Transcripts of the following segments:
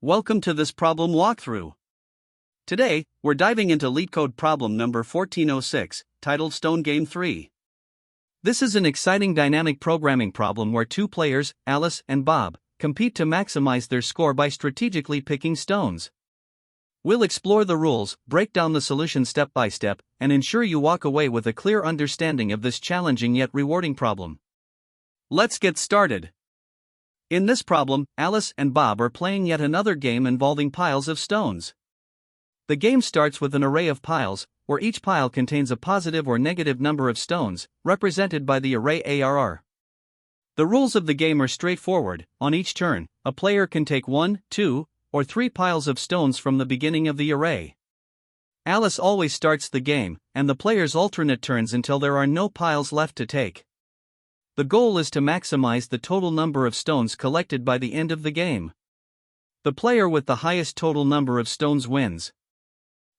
Welcome to this problem walkthrough. Today, we're diving into LeetCode problem number 1406, titled Stone Game 3. This is an exciting dynamic programming problem where two players, Alice and Bob, compete to maximize their score by strategically picking stones. We'll explore the rules, break down the solution step by step, and ensure you walk away with a clear understanding of this challenging yet rewarding problem. Let's get started. In this problem, Alice and Bob are playing yet another game involving piles of stones. The game starts with an array of piles, where each pile contains a positive or negative number of stones, represented by the array ARR. The rules of the game are straightforward. On each turn, a player can take 1, 2, or 3 piles of stones from the beginning of the array. Alice always starts the game, and the players alternate turns until there are no piles left to take. The goal is to maximize the total number of stones collected by the end of the game. The player with the highest total number of stones wins.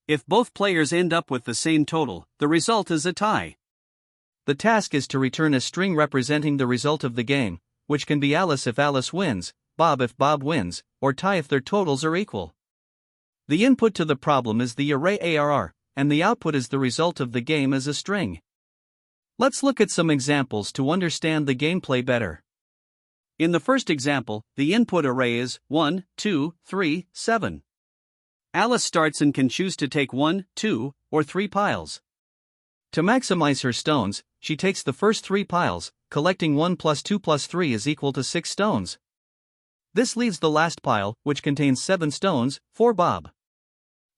If both players end up with the same total, the result is a tie. The task is to return a string representing the result of the game, which can be Alice if Alice wins, Bob if Bob wins, or tie if their totals are equal. The input to the problem is the array ARR, and the output is the result of the game as a string. Let's look at some examples to understand the gameplay better. In the first example, the input array is 1, 2, 3, 7. Alice starts and can choose to take 1, 2, or 3 piles. To maximize her stones, she takes the first 3 piles, collecting 1 plus 2 plus 3 is equal to 6 stones. This leaves the last pile, which contains 7 stones, for Bob.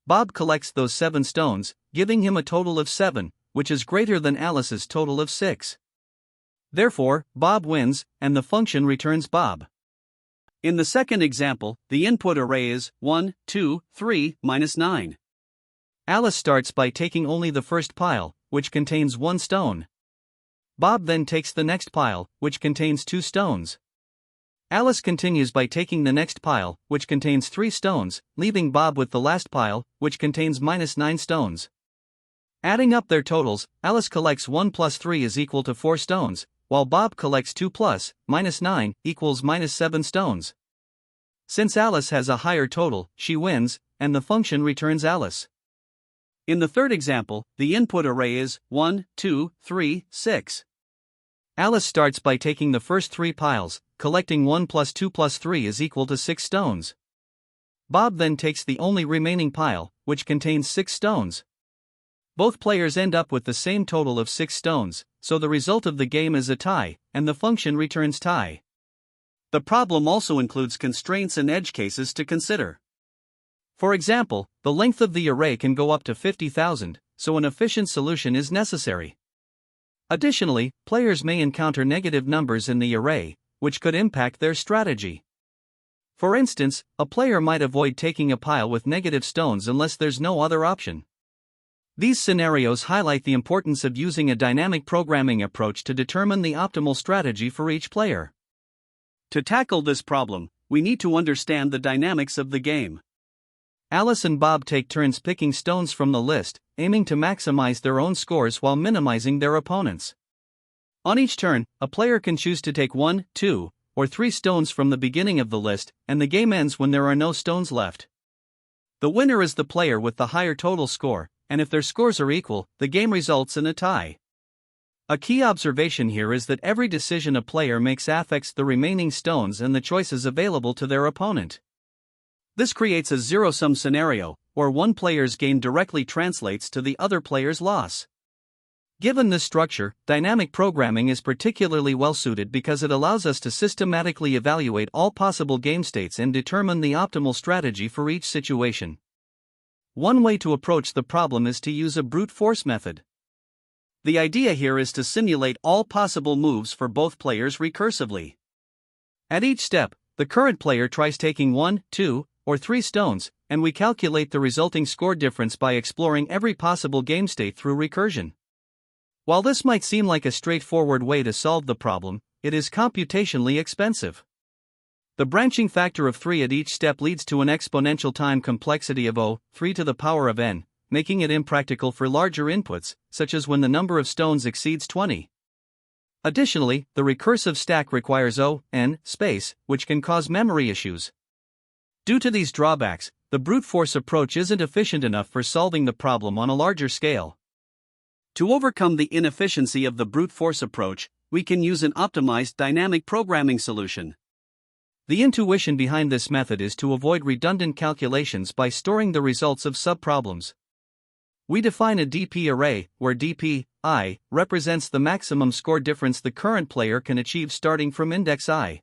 Bob collects those 7 stones, giving him a total of 7, which is greater than Alice's total of 6. Therefore, Bob wins, and the function returns Bob. In the second example, the input array is 1, 2, 3, minus 9. Alice starts by taking only the first pile, which contains 1 stone. Bob then takes the next pile, which contains 2 stones. Alice continues by taking the next pile, which contains 3 stones, leaving Bob with the last pile, which contains minus 9 stones. Adding up their totals, Alice collects 1 plus 3 is equal to 4 stones, while Bob collects 2 plus, minus 9, equals minus 7 stones. Since Alice has a higher total, she wins, and the function returns Alice. In the third example, the input array is 1, 2, 3, 6. Alice starts by taking the first 3 piles, collecting 1 plus 2 plus 3 is equal to 6 stones. Bob then takes the only remaining pile, which contains 6 stones. Both players end up with the same total of 6 stones, so the result of the game is a tie, and the function returns tie. The problem also includes constraints and edge cases to consider. For example, the length of the array can go up to 50,000, so an efficient solution is necessary. Additionally, players may encounter negative numbers in the array, which could impact their strategy. For instance, a player might avoid taking a pile with negative stones unless there's no other option. These scenarios highlight the importance of using a dynamic programming approach to determine the optimal strategy for each player. To tackle this problem, we need to understand the dynamics of the game. Alice and Bob take turns picking stones from the list, aiming to maximize their own scores while minimizing their opponents'. On each turn, a player can choose to take 1, 2, or 3 stones from the beginning of the list, and the game ends when there are no stones left. The winner is the player with the higher total score, and if their scores are equal, the game results in a tie. A key observation here is that every decision a player makes affects the remaining stones and the choices available to their opponent. This creates a zero-sum scenario, where one player's gain directly translates to the other player's loss. Given this structure, dynamic programming is particularly well-suited because it allows us to systematically evaluate all possible game states and determine the optimal strategy for each situation. One way to approach the problem is to use a brute force method. The idea here is to simulate all possible moves for both players recursively. At each step, the current player tries taking 1, 2, or 3 stones, and we calculate the resulting score difference by exploring every possible game state through recursion. While this might seem like a straightforward way to solve the problem, it is computationally expensive. The branching factor of 3 at each step leads to an exponential time complexity of 3 to the power of n, making it impractical for larger inputs, such as when the number of stones exceeds 20. Additionally, the recursive stack requires n space, which can cause memory issues. Due to these drawbacks, the brute force approach isn't efficient enough for solving the problem on a larger scale. To overcome the inefficiency of the brute force approach, we can use an optimized dynamic programming solution. The intuition behind this method is to avoid redundant calculations by storing the results of subproblems. We define a DP array, where DP, I, represents the maximum score difference the current player can achieve starting from index I.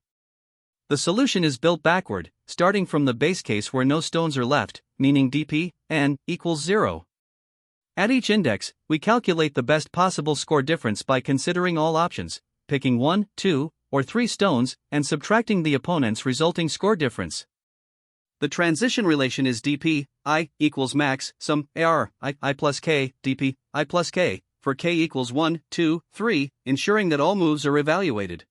The solution is built backward, starting from the base case where no stones are left, meaning DP, n, equals 0. At each index, we calculate the best possible score difference by considering all options, picking 1, 2, or 3 stones, and subtracting the opponent's resulting score difference. The transition relation is dp, I, equals max, sum, ar, I plus k, dp, I plus k, for k equals 1, 2, 3, ensuring that all moves are evaluated.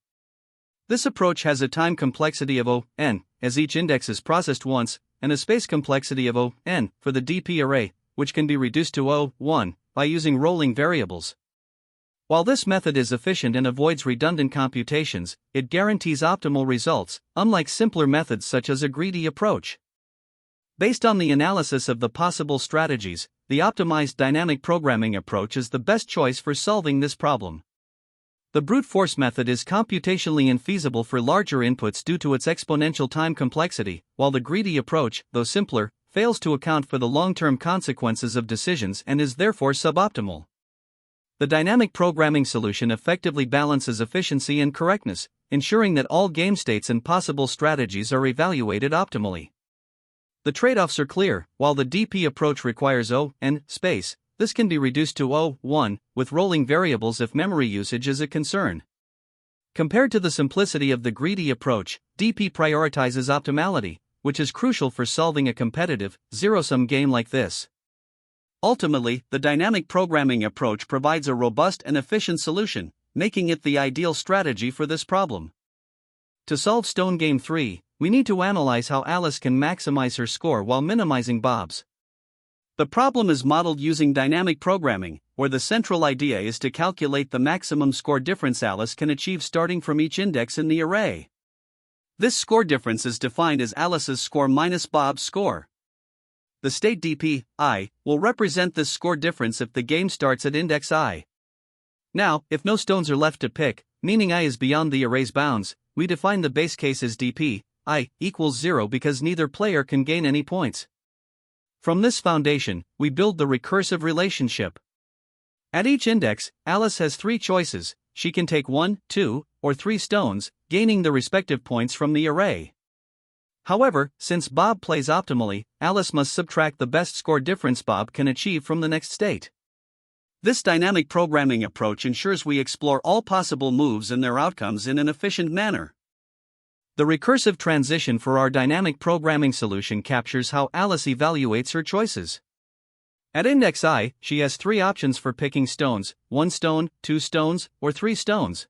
This approach has a time complexity of O, n, as each index is processed once, and a space complexity of O, n, for the dp array, which can be reduced to O, 1, by using rolling variables. While this method is efficient and avoids redundant computations, it guarantees optimal results, unlike simpler methods such as a greedy approach. Based on the analysis of the possible strategies, the optimized dynamic programming approach is the best choice for solving this problem. The brute force method is computationally infeasible for larger inputs due to its exponential time complexity, while the greedy approach, though simpler, fails to account for the long-term consequences of decisions and is therefore suboptimal. The dynamic programming solution effectively balances efficiency and correctness, ensuring that all game states and possible strategies are evaluated optimally. The trade-offs are clear. While the DP approach requires O, n, space, this can be reduced to O, 1, with rolling variables if memory usage is a concern. Compared to the simplicity of the greedy approach, DP prioritizes optimality, which is crucial for solving a competitive, zero-sum game like this. Ultimately, the dynamic programming approach provides a robust and efficient solution, making it the ideal strategy for this problem. To solve Stone Game 3, we need to analyze how Alice can maximize her score while minimizing Bob's. The problem is modeled using dynamic programming, where the central idea is to calculate the maximum score difference Alice can achieve starting from each index in the array. This score difference is defined as Alice's score minus Bob's score. The state dp, I, will represent this score difference if the game starts at index I. Now, if no stones are left to pick, meaning I is beyond the array's bounds, we define the base case as dp, I, equals 0 because neither player can gain any points. From this foundation, we build the recursive relationship. At each index, Alice has 3 choices. She can take 1, 2, or 3 stones, gaining the respective points from the array. However, since Bob plays optimally, Alice must subtract the best score difference Bob can achieve from the next state. This dynamic programming approach ensures we explore all possible moves and their outcomes in an efficient manner. The recursive transition for our dynamic programming solution captures how Alice evaluates her choices. At index I, she has 3 options for picking stones: 1 stone, 2 stones, or 3 stones.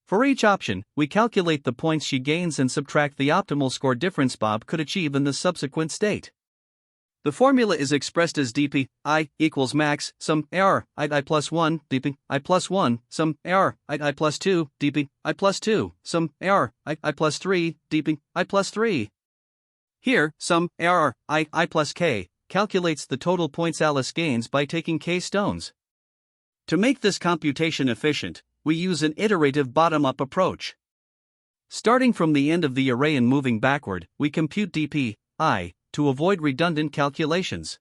For each option, we calculate the points she gains and subtract the optimal score difference Bob could achieve in the subsequent state. The formula is expressed as dp, I, equals max, sum, ar, I plus 1, dp, I plus 1, sum, ar, I plus 2, dp, I plus 2, sum, ar, I plus 3, dp, I plus 3. Here, sum, ar, I plus k, calculates the total points Alice gains by taking k stones. To make this computation efficient, we use an iterative bottom-up approach. Starting from the end of the array and moving backward, we compute dp, I, to avoid redundant calculations.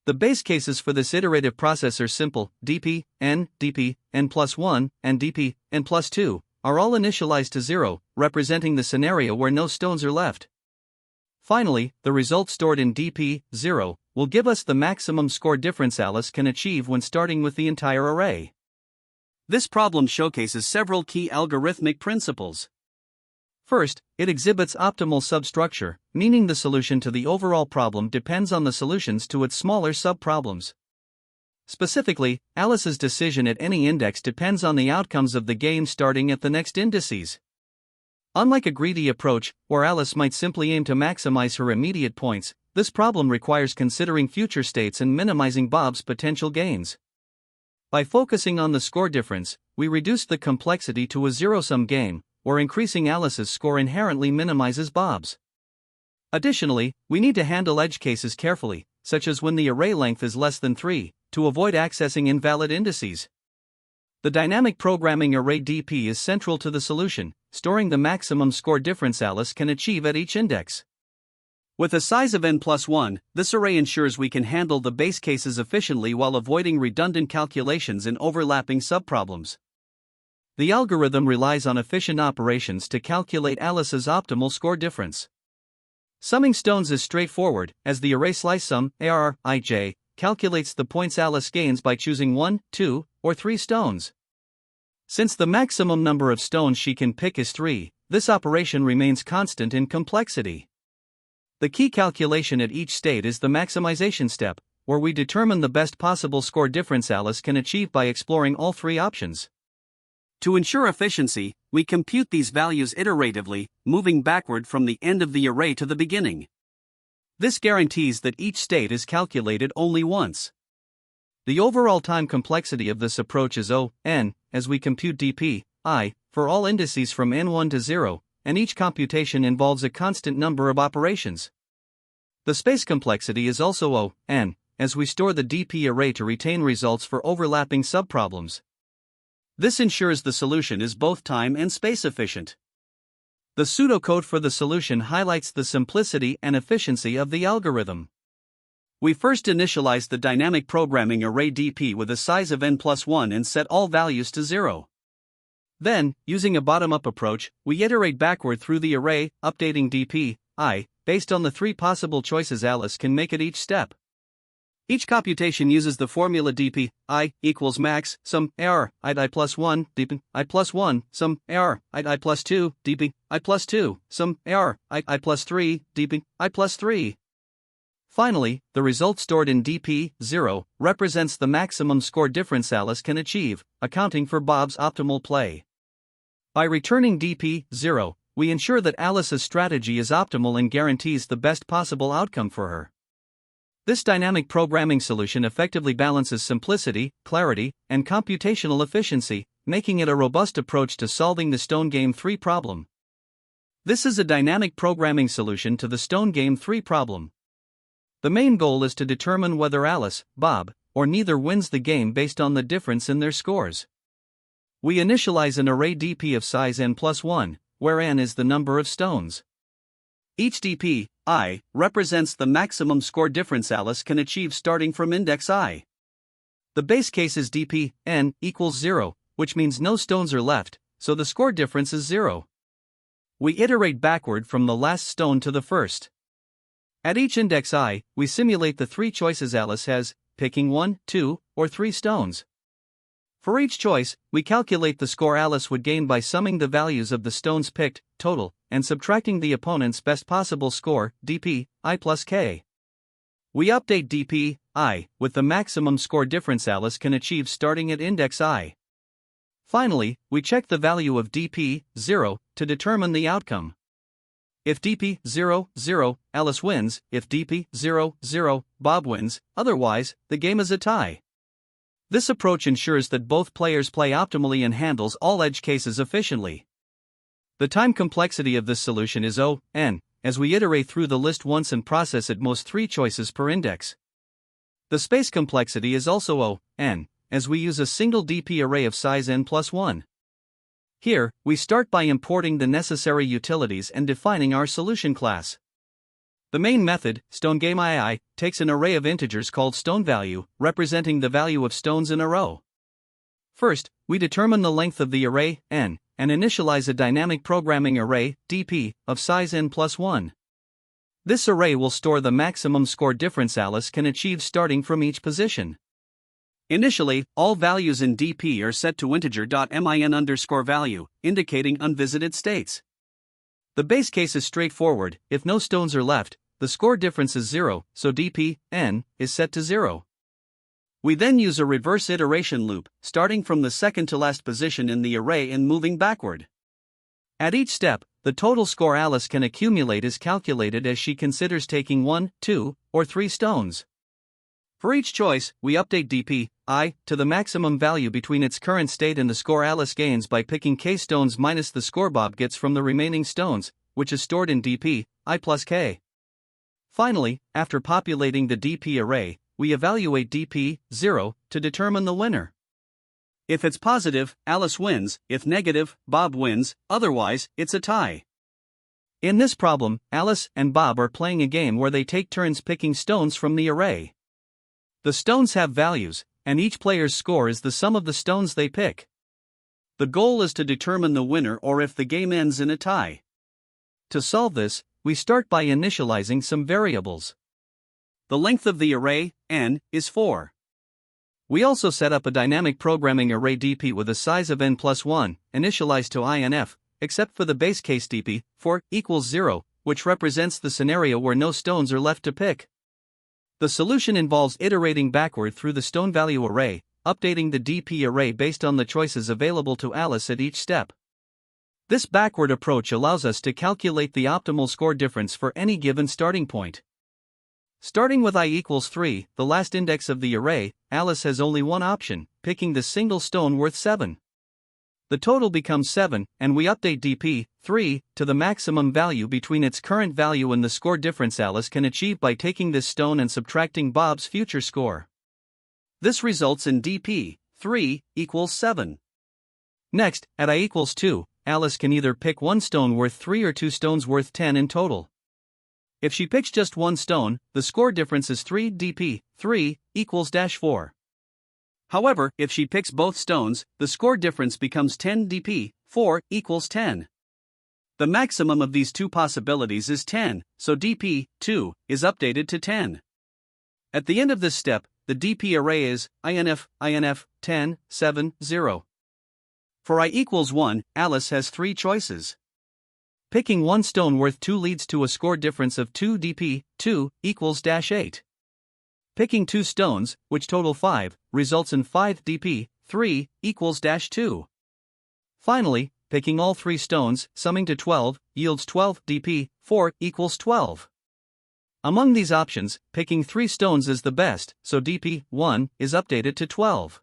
The base cases for this iterative process are simple: dp, n plus 1, and dp, n plus 2, are all initialized to 0, representing the scenario where no stones are left. Finally, the result stored in dp, 0, will give us the maximum score difference Alice can achieve when starting with the entire array. This problem showcases several key algorithmic principles. First, it exhibits optimal substructure, meaning the solution to the overall problem depends on the solutions to its smaller subproblems. Specifically, Alice's decision at any index depends on the outcomes of the game starting at the next indices. Unlike a greedy approach, where Alice might simply aim to maximize her immediate points, this problem requires considering future states and minimizing Bob's potential gains. By focusing on the score difference, we reduce the complexity to a zero-sum game, where increasing Alice's score inherently minimizes Bob's. Additionally, we need to handle edge cases carefully, such as when the array length is less than 3, to avoid accessing invalid indices. The dynamic programming array DP is central to the solution, storing the maximum score difference Alice can achieve at each index. With a size of n+1, this array ensures we can handle the base cases efficiently while avoiding redundant calculations and overlapping subproblems. The algorithm relies on efficient operations to calculate Alice's optimal score difference. Summing stones is straightforward, as the array slice sum, ARR_ij, calculates the points Alice gains by choosing 1, 2, or 3 stones. Since the maximum number of stones she can pick is 3, this operation remains constant in complexity. The key calculation at each state is the maximization step, where we determine the best possible score difference Alice can achieve by exploring all 3 options. To ensure efficiency, we compute these values iteratively, moving backward from the end of the array to the beginning. This guarantees that each state is calculated only once. The overall time complexity of this approach is O(n), as we compute dp, I, for all indices from n1 to 0, and each computation involves a constant number of operations. The space complexity is also O(n), as we store the dp array to retain results for overlapping subproblems. This ensures the solution is both time and space efficient. The pseudocode for the solution highlights the simplicity and efficiency of the algorithm. We first initialize the dynamic programming array dp with a size of n+1 and set all values to 0. Then, using a bottom-up approach, we iterate backward through the array, updating dp, I, based on the 3 possible choices Alice can make at each step. Each computation uses the formula dp, I, equals max, sum, AR, I plus 1, dp, I plus 1, sum, AR, I plus 2, dp, I plus 2, sum, AR, I plus 3, dp, I plus 3. Finally, the result stored in dp, 0, represents the maximum score difference Alice can achieve, accounting for Bob's optimal play. By returning dp, 0, we ensure that Alice's strategy is optimal and guarantees the best possible outcome for her. This dynamic programming solution effectively balances simplicity, clarity, and computational efficiency, making it a robust approach to solving the Stone Game 3 problem. This is a dynamic programming solution to the Stone Game 3 problem. The main goal is to determine whether Alice, Bob, or neither wins the game based on the difference in their scores. We initialize an array dp of size n+1, where n is the number of stones. Each dp, I, represents the maximum score difference Alice can achieve starting from index I. The base case is dp, n, equals 0, which means no stones are left, so the score difference is 0. We iterate backward from the last stone to the first. At each index I, we simulate the 3 choices Alice has, picking 1, 2, or 3 stones. For each choice, we calculate the score Alice would gain by summing the values of the stones picked, total, and subtracting the opponent's best possible score, dp, I plus k. We update dp, I, with the maximum score difference Alice can achieve starting at index I. Finally, we check the value of dp, 0, to determine the outcome. If dp, 0, 0, Alice wins; if dp, 0, 0, Bob wins; otherwise, the game is a tie. This approach ensures that both players play optimally and handles all edge cases efficiently. The time complexity of this solution is O(n), as we iterate through the list once and process at most 3 choices per index. The space complexity is also O(n), as we use a single dp array of size n+1. Here, we start by importing the necessary utilities and defining our solution class. The main method, StoneGameII, takes an array of integers called stoneValue, representing the value of stones in a row. First, we determine the length of the array, n, and initialize a dynamic programming array, dp, of size n+1. This array will store the maximum score difference Alice can achieve starting from each position. Initially, all values in dp are set to integer.min_value, indicating unvisited states. The base case is straightforward: if no stones are left, the score difference is 0, so dp, n, is set to 0. We then use a reverse iteration loop, starting from the second to last position in the array and moving backward. At each step, the total score Alice can accumulate is calculated as she considers taking 1, 2, or 3 stones. For each choice, we update dp, I, to the maximum value between its current state and the score Alice gains by picking k stones minus the score Bob gets from the remaining stones, which is stored in dp, I plus k. Finally, after populating the DP array, we evaluate DP 0 to determine the winner. If it's positive, Alice wins; if negative, Bob wins; otherwise, it's a tie. In this problem, Alice and Bob are playing a game where they take turns picking stones from the array. The stones have values, and each player's score is the sum of the stones they pick. The goal is to determine the winner or if the game ends in a tie. To solve this, we start by initializing some variables. The length of the array, n, is 4. We also set up a dynamic programming array DP with a size of n plus 1, initialized to INF, except for the base case DP, for equals 0, which represents the scenario where no stones are left to pick. The solution involves iterating backward through the stone value array, updating the DP array based on the choices available to Alice at each step. This backward approach allows us to calculate the optimal score difference for any given starting point. Starting with I equals 3, the last index of the array, Alice has only one option, picking the single stone worth 7. The total becomes 7, and we update DP 3 to the maximum value between its current value and the score difference Alice can achieve by taking this stone and subtracting Bob's future score. This results in DP 3 equals 7. Next, at I equals 2, Alice can either pick one stone worth 3 or two stones worth 10 in total. If she picks just one stone, the score difference is 3 DP 3 equals -4. However, if she picks both stones, the score difference becomes 10 DP 4 equals 10. The maximum of these two possibilities is 10, so DP 2 is updated to 10. At the end of this step, the DP array is INF 10 7 0. For I equals 1, Alice has three choices. Picking one stone worth 2 leads to a score difference of 2 DP 2 equals -8. Picking two stones, which total 5, results in 5 DP 3 equals -2. Finally, picking all three stones, summing to 12, yields 12 DP 4 equals 12. Among these options, picking 3 stones is the best, so DP 1 is updated to 12.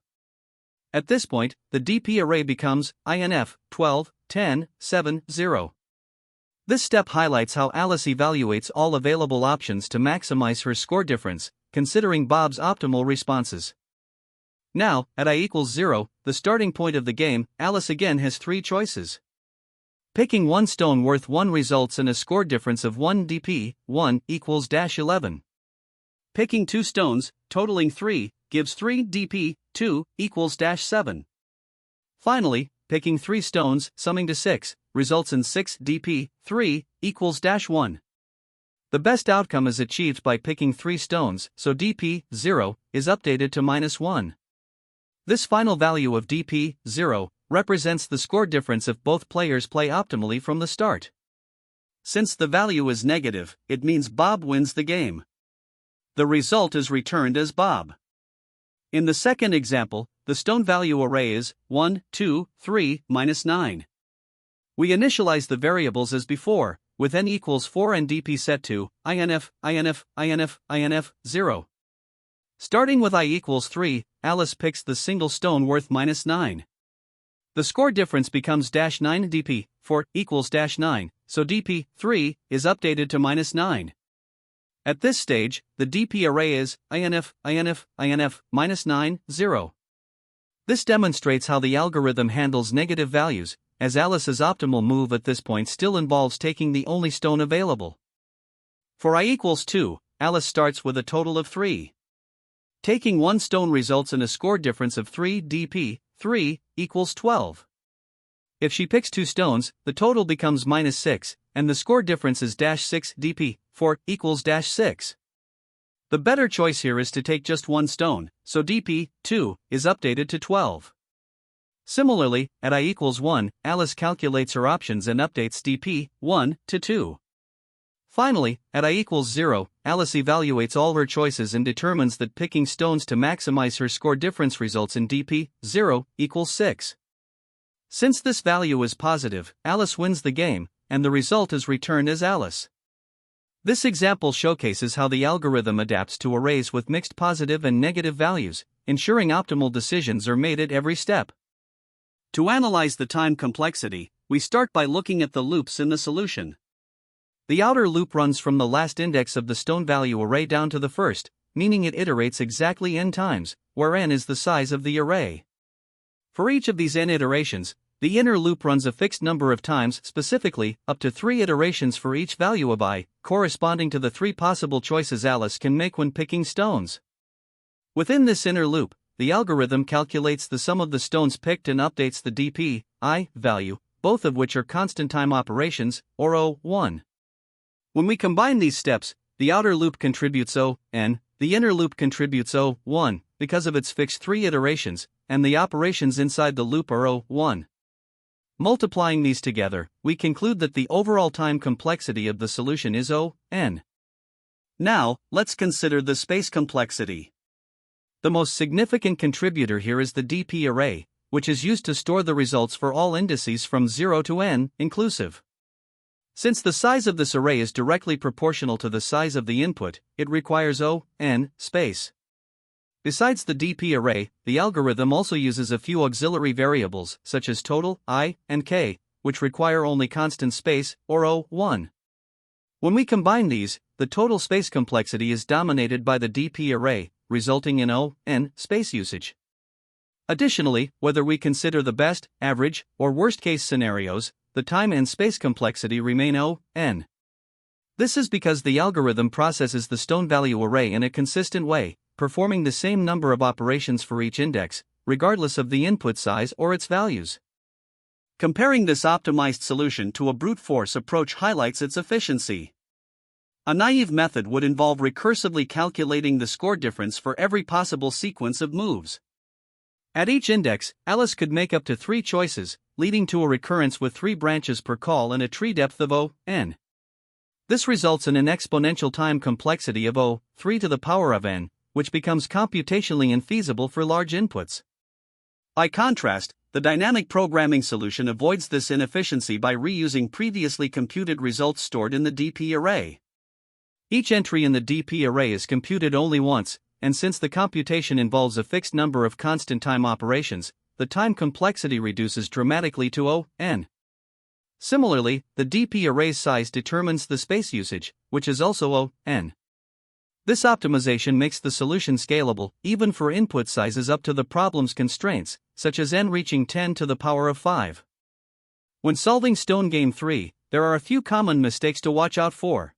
At this point, the DP array becomes INF 12 10 7 0. This step highlights how Alice evaluates all available options to maximize her score difference, considering Bob's optimal responses. Now, at I equals 0, the starting point of the game, Alice again has three choices. Picking one stone worth 1 results in a score difference of 1 DP 1 equals -11. Picking two stones, totaling 3, gives 3 DP 2 equals -7. Finally, picking 3 stones, summing to 6, results in 6 DP 3 equals -1. The best outcome is achieved by picking 3 stones, so DP 0 is updated to -1. This final value of DP 0 represents the score difference if both players play optimally from the start. Since the value is negative, it means Bob wins the game. The result is returned as Bob. In the second example, the stone value array is 1 2 3 -9. We initialize the variables as before, with n equals 4 and DP set to INF 0. Starting with I equals 3, Alice picks the single stone worth -9. The score difference becomes -9 DP 4 equals -9, so DP 3 is updated to -9. At this stage, the DP array is INF -9 0. This demonstrates how the algorithm handles negative values, as Alice's optimal move at this point still involves taking the only stone available. For I equals 2, Alice starts with a total of 3. Taking one stone results in a score difference of 3 DP 3 equals 12. If she picks two stones, the total becomes -6, and the score difference is -6 DP 4 equals -6. The better choice here is to take just one stone, so DP 2 is updated to 12. Similarly, at I equals 1, Alice calculates her options and updates DP 1 to 2. Finally, at I equals 0, Alice evaluates all her choices and determines that picking stones to maximize her score difference results in DP 0 equals 6. Since this value is positive, Alice wins the game, and the result is returned as Alice. This example showcases how the algorithm adapts to arrays with mixed positive and negative values, ensuring optimal decisions are made at every step. To analyze the time complexity, we start by looking at the loops in the solution. The outer loop runs from the last index of the stone value array down to the first, meaning it iterates exactly n times, where n is the size of the array. For each of these n iterations, the inner loop runs a fixed number of times, specifically, up to 3 iterations for each value of I, corresponding to the 3 possible choices Alice can make when picking stones. Within this inner loop, the algorithm calculates the sum of the stones picked and updates the dp, I, value, both of which are constant time operations, or O1. When we combine these steps, the outer loop contributes O(n), the inner loop contributes O(1), because of its fixed 3 iterations, and the operations inside the loop are O(1). Multiplying these together, we conclude that the overall time complexity of the solution is O(n). Now, let's consider the space complexity. The most significant contributor here is the dp array, which is used to store the results for all indices from 0 to n, inclusive. Since the size of this array is directly proportional to the size of the input, it requires O(n) space. Besides the dp array, the algorithm also uses a few auxiliary variables, such as total, I, and k, which require only constant space, or O(1). When we combine these, the total space complexity is dominated by the dp array, resulting in O(n) space usage. Additionally, whether we consider the best, average, or worst-case scenarios, the time and space complexity remain O(n). This is because the algorithm processes the stone value array in a consistent way, performing the same number of operations for each index, regardless of the input size or its values. Comparing this optimized solution to a brute force approach highlights its efficiency. A naive method would involve recursively calculating the score difference for every possible sequence of moves. At each index, Alice could make up to 3 choices, leading to a recurrence with 3 branches per call and a tree depth of O(n). This results in an exponential time complexity of O(3 to the power of n), which becomes computationally infeasible for large inputs. By contrast, the dynamic programming solution avoids this inefficiency by reusing previously computed results stored in the dp array. Each entry in the dp array is computed only once, and since the computation involves a fixed number of constant time operations, the time complexity reduces dramatically to O(n). Similarly, the dp array's size determines the space usage, which is also O(n). This optimization makes the solution scalable, even for input sizes up to the problem's constraints, such as n reaching 10 to the power of 5. When solving Stone Game 3, there are a few common mistakes to watch out for.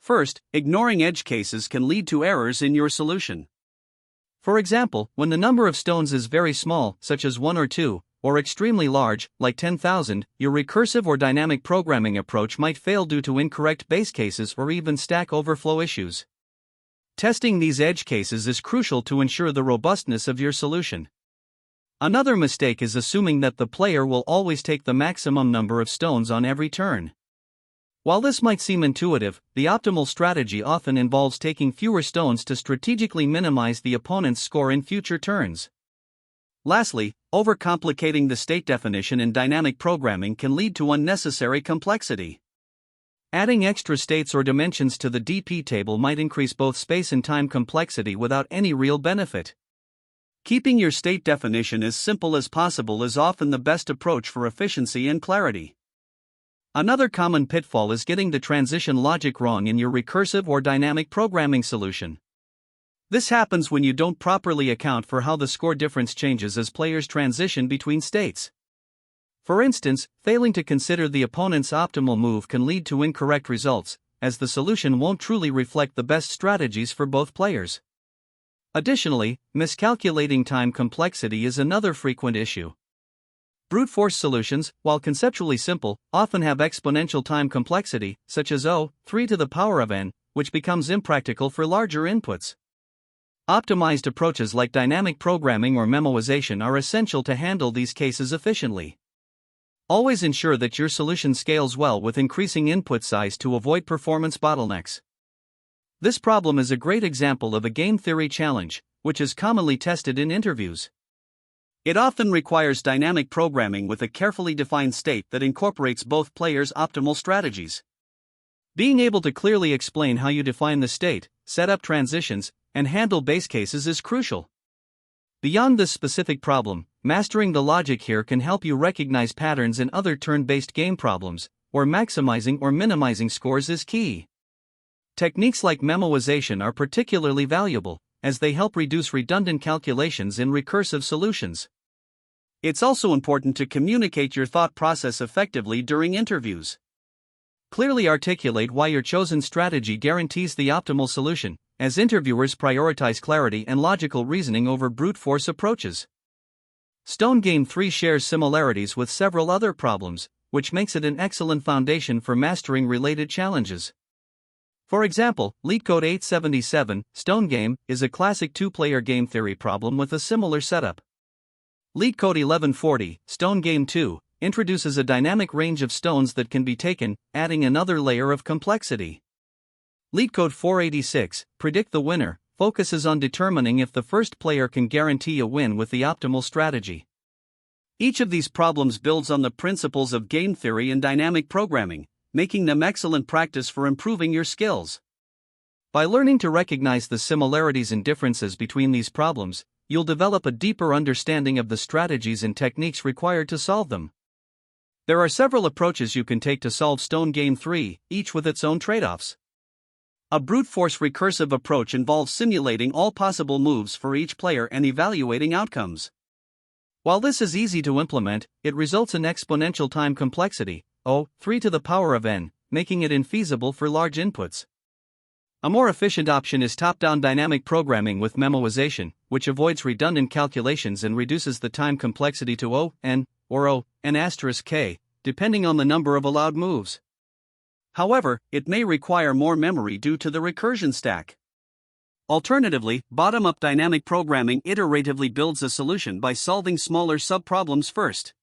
First, ignoring edge cases can lead to errors in your solution. For example, when the number of stones is very small, such as 1 or 2, or extremely large, like 10,000, your recursive or dynamic programming approach might fail due to incorrect base cases or even stack overflow issues. Testing these edge cases is crucial to ensure the robustness of your solution. Another mistake is assuming that the player will always take the maximum number of stones on every turn. While this might seem intuitive, the optimal strategy often involves taking fewer stones to strategically minimize the opponent's score in future turns. Lastly, overcomplicating the state definition in dynamic programming can lead to unnecessary complexity. Adding extra states or dimensions to the dp table might increase both space and time complexity without any real benefit. Keeping your state definition as simple as possible is often the best approach for efficiency and clarity. Another common pitfall is getting the transition logic wrong in your recursive or dynamic programming solution. This happens when you don't properly account for how the score difference changes as players transition between states. For instance, failing to consider the opponent's optimal move can lead to incorrect results, as the solution won't truly reflect the best strategies for both players. Additionally, miscalculating time complexity is another frequent issue. Brute force solutions, while conceptually simple, often have exponential time complexity, such as O(3 to the power of n), which becomes impractical for larger inputs. Optimized approaches like dynamic programming or memoization are essential to handle these cases efficiently. Always ensure that your solution scales well with increasing input size to avoid performance bottlenecks. This problem is a great example of a game theory challenge, which is commonly tested in interviews. It often requires dynamic programming with a carefully defined state that incorporates both players' optimal strategies. Being able to clearly explain how you define the state, set up transitions, and handle base cases is crucial. Beyond this specific problem, mastering the logic here can help you recognize patterns in other turn-based game problems, or maximizing or minimizing scores is key. Techniques like memoization are particularly valuable, as they help reduce redundant calculations in recursive solutions. It's also important to communicate your thought process effectively during interviews. Clearly articulate why your chosen strategy guarantees the optimal solution, as interviewers prioritize clarity and logical reasoning over brute force approaches. Stone Game 3 shares similarities with several other problems, which makes it an excellent foundation for mastering related challenges. For example, LeetCode 877, Stone Game, is a classic two-player game theory problem with a similar setup. LeetCode 1140, Stone Game 2, introduces a dynamic range of stones that can be taken, adding another layer of complexity. LeetCode 486, Predict the Winner, focuses on determining if the first player can guarantee a win with the optimal strategy. Each of these problems builds on the principles of game theory and dynamic programming, making them excellent practice for improving your skills. By learning to recognize the similarities and differences between these problems, you'll develop a deeper understanding of the strategies and techniques required to solve them. There are several approaches you can take to solve Stone Game 3, each with its own trade-offs. A brute force recursive approach involves simulating all possible moves for each player and evaluating outcomes. While this is easy to implement, it results in exponential time complexity, 3 to the power of n, making it infeasible for large inputs. A more efficient option is top-down dynamic programming with memoization, which avoids redundant calculations and reduces the time complexity to O(n) or O(n*k), depending on the number of allowed moves. However, it may require more memory due to the recursion stack. Alternatively, bottom-up dynamic programming iteratively builds a solution by solving smaller subproblems first.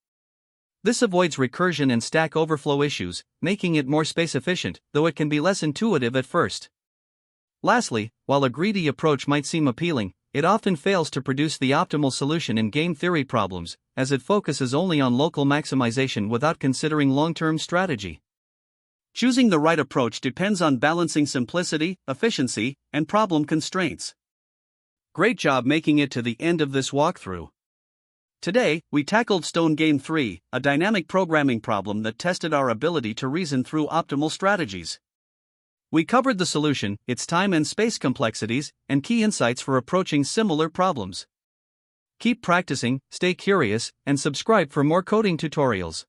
This avoids recursion and stack overflow issues, making it more space-efficient, though it can be less intuitive at first. Lastly, while a greedy approach might seem appealing, it often fails to produce the optimal solution in game theory problems, as it focuses only on local maximization without considering long-term strategy. Choosing the right approach depends on balancing simplicity, efficiency, and problem constraints. Great job making it to the end of this walkthrough. Today, we tackled Stone Game 3, a dynamic programming problem that tested our ability to reason through optimal strategies. We covered the solution, its time and space complexities, and key insights for approaching similar problems. Keep practicing, stay curious, and subscribe for more coding tutorials.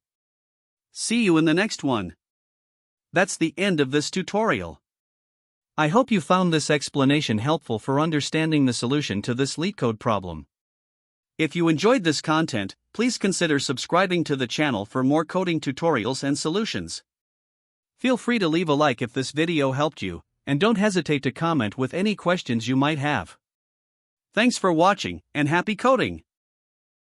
See you in the next one. That's the end of this tutorial. I hope you found this explanation helpful for understanding the solution to this LeetCode problem. If you enjoyed this content, please consider subscribing to the channel for more coding tutorials and solutions. Feel free to leave a like if this video helped you, and don't hesitate to comment with any questions you might have. Thanks for watching, and happy coding!